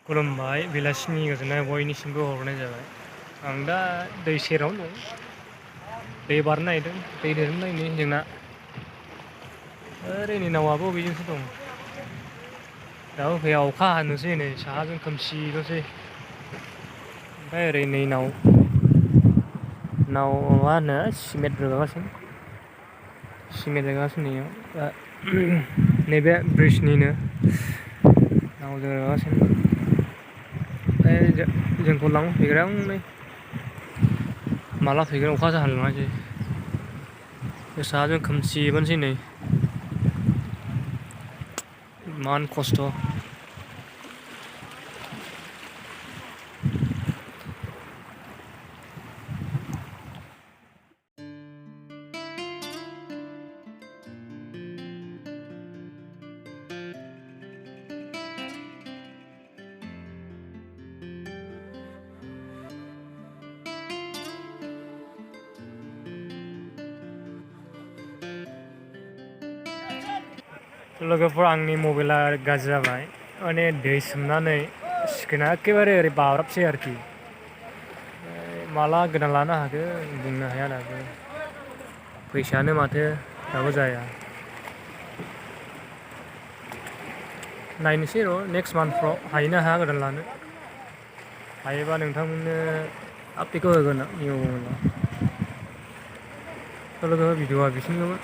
खुलुमबाय बेलासिनि गोजोननाय बयनिसिमबो हरनाय जाबाय। आं दा दै सेरावनो दं। दै बारनो नागिरदों दै देरनो नायनि जोंना ओरै नै नावाबो अबेजोंसो दं। दाबो फैया अखा हानोसै नै साहाजों खोमसिल'सै। ओमफ्राय ओरै नै नाव मा होनो सिमेन्ट रोगागासिनो। सिमेन्ट रोगागासिनो नैयाव दा नैबे ब्रिजनिनो नावजों रोगागासिनो। ओमफ्राय जोंखौ लांफैग्राया हनै माला फैगोन अखासो हालाय लाङासै। साहाजों खोमसिबोनोसै नै इमान खस्थ'। लोगोफोर आंनि मबाइला गाज्रि जाबाय माने दै सोमनानै स्क्रिना एखेबारे ओरै बाब्राबसै आरोखि। माला गोदान लानो हागोन बुंनो हाया दाबो। फैसायानो माथो दाबो जाया। नायनोसै र' नेक्स्ट मान्थफ्राव हायोना हाया गोदान लानो। हायोबा नोंथांमोननो आपडेटखौ होगोन आं निउ मबाइलाव। थ' लोगो भिडिअ'आ बिसिमल'मोन।